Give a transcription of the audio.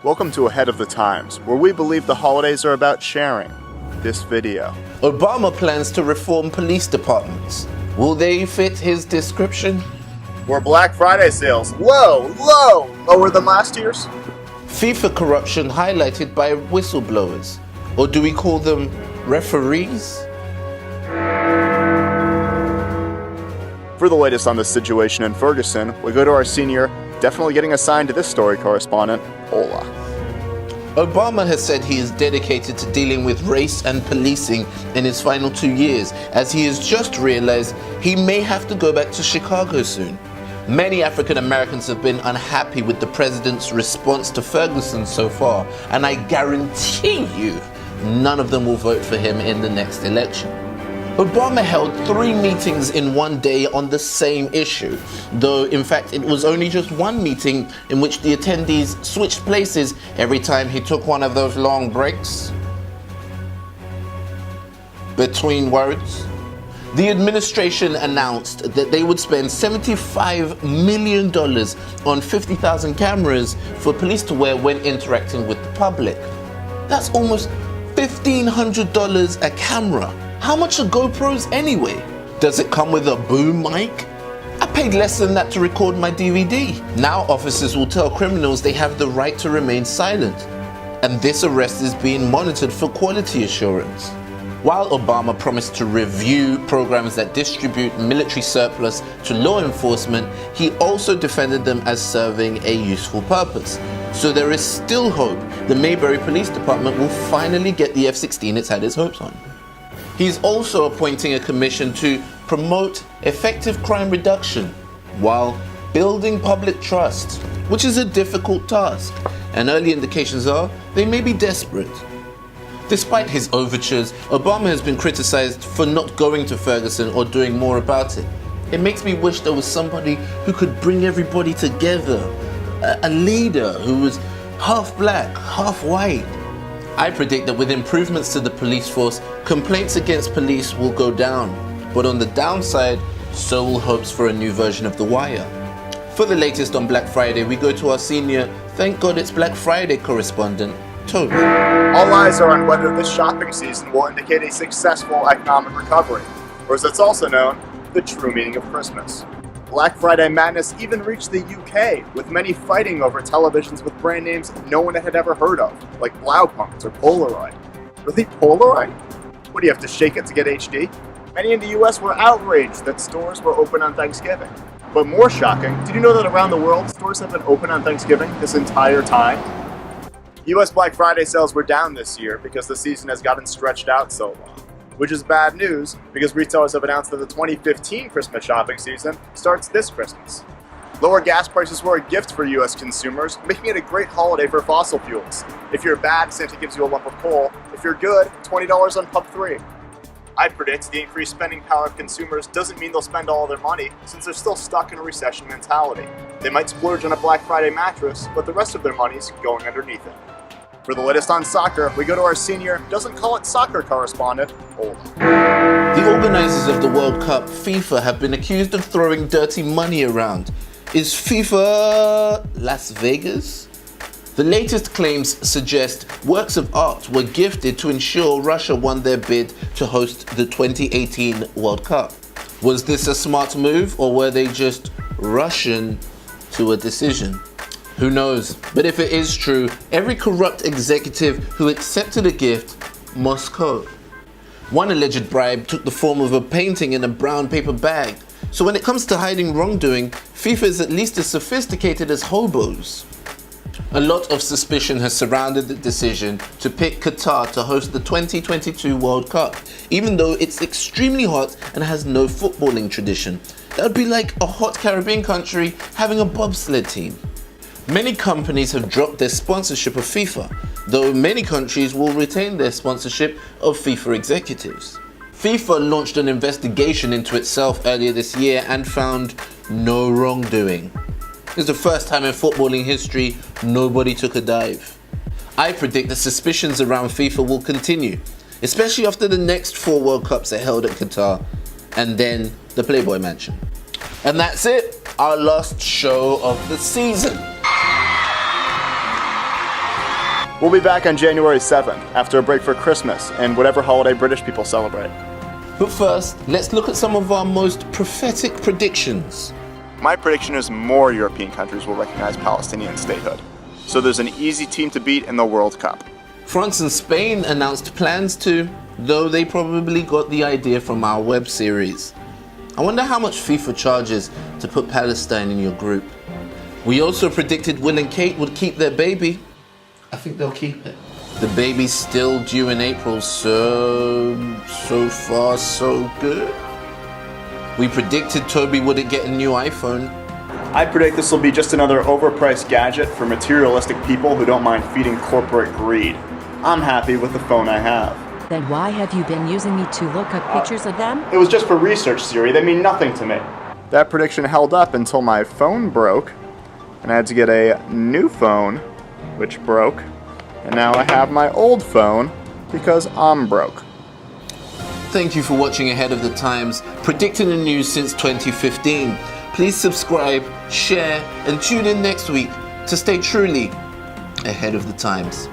Welcome to Ahead of the Times, where we believe the holidays are about sharing. This video. Obama plans to reform police departments. Will they fit his description? More Black Friday sales. Lower than last year's. FIFA corruption highlighted by whistleblowers. Or do we call them referees? For the latest on this situation in Ferguson, we go to our senior, definitely getting assigned to this story correspondent, Ola. Obama has said he is dedicated to dealing with race and policing in his final 2 years, as he has just realized he may have to go back to Chicago soon. Many African Americans have been unhappy with the president's response to Ferguson so far, and I guarantee you, none of them will vote for him in the next election. Obama held 3 meetings in one day on the same issue, though in fact it was only just one meeting in which the attendees switched places every time he took one of those long breaks between words. The administration announced that they would spend $75 million on 50,000 cameras for police to wear when interacting with the public. That's almost $1,500 a camera. How much are GoPros anyway? Does it come with a boom mic? I paid less than that to record my DVD. Now officers will tell criminals they have the right to remain silent. And this arrest is being monitored for quality assurance. While Obama promised to review programs that distribute military surplus to law enforcement, he also defended them as serving a useful purpose. So there is still hope the Mayberry Police Department will finally get the F-16 it's had its hopes on. He's also appointing a commission to promote effective crime reduction while building public trust, which is a difficult task, and early indications are they may be desperate. Despite his overtures, Obama has been criticized for not going to Ferguson or doing more about it. It makes me wish there was somebody who could bring everybody together, a leader who was half black, half white. I predict that with improvements to the police force, complaints against police will go down. But on the downside, so will hopes for a new version of The Wire. For the latest on Black Friday, we go to our senior, thank God it's Black Friday correspondent, Toby. All eyes are on whether this shopping season will indicate a successful economic recovery, or as it's also known, the true meaning of Christmas. Black Friday madness even reached the UK, with many fighting over televisions with brand names no one had ever heard of, like Blaupunkt or Polaroid. Really, Polaroid? What, do you have to shake it to get HD? Many in the US were outraged that stores were open on Thanksgiving. But more shocking, did you know that around the world, stores have been open on Thanksgiving this entire time? US Black Friday sales were down this year because the season has gotten stretched out so long. Which is bad news, because retailers have announced that the 2015 Christmas shopping season starts this Christmas. Lower gas prices were a gift for US consumers, making it a great holiday for fossil fuels. If you're bad, Santa gives you a lump of coal. If you're good, $20 on Pub 3. I predict the increased spending power of consumers doesn't mean they'll spend all their money, since they're still stuck in a recession mentality. They might splurge on a Black Friday mattress, but the rest of their money's going underneath it. For the latest on soccer, we go to our senior, doesn't call it soccer correspondent, Ola. The organizers of the World Cup, FIFA, have been accused of throwing dirty money around. Is FIFA Las Vegas? The latest claims suggest works of art were gifted to ensure Russia won their bid to host the 2018 World Cup. Was this a smart move, or were they just Russian to a decision? Who knows? But if it is true, every corrupt executive who accepted a gift must code. One alleged bribe took the form of a painting in a brown paper bag. So when it comes to hiding wrongdoing, FIFA is at least as sophisticated as hobos. A lot of suspicion has surrounded the decision to pick Qatar to host the 2022 World Cup, even though it's extremely hot and has no footballing tradition. That would be like a hot Caribbean country having a bobsled team. Many companies have dropped their sponsorship of FIFA, though many countries will retain their sponsorship of FIFA executives. FIFA launched an investigation into itself earlier this year and found no wrongdoing. It's the first time in footballing history nobody took a dive. I predict the suspicions around FIFA will continue, especially after the next 4 World Cups are held at Qatar, and then the Playboy Mansion. And that's it, our last show of the season. We'll be back on January 7th, after a break for Christmas and whatever holiday British people celebrate. But first, let's look at some of our most prophetic predictions. My prediction is more European countries will recognize Palestinian statehood. So there's an easy team to beat in the World Cup. France and Spain announced plans to, though they probably got the idea from our web series. I wonder how much FIFA charges to put Palestine in your group. We also predicted Will and Kate would keep their baby. I think they'll keep it. The baby's still due in April, so far so good. We predicted Toby wouldn't get a new iPhone. I predict this will be just another overpriced gadget for materialistic people who don't mind feeding corporate greed. I'm happy with the phone I have. Then why have you been using me to look up pictures of them? It was just for research, Siri. They mean nothing to me. That prediction held up until my phone broke, and I had to get a new phone, which broke. And now I have my old phone because I'm broke. Thank you for watching Ahead of the Times, predicting the news since 2015. Please subscribe, share, and tune in next week to stay truly ahead of the times.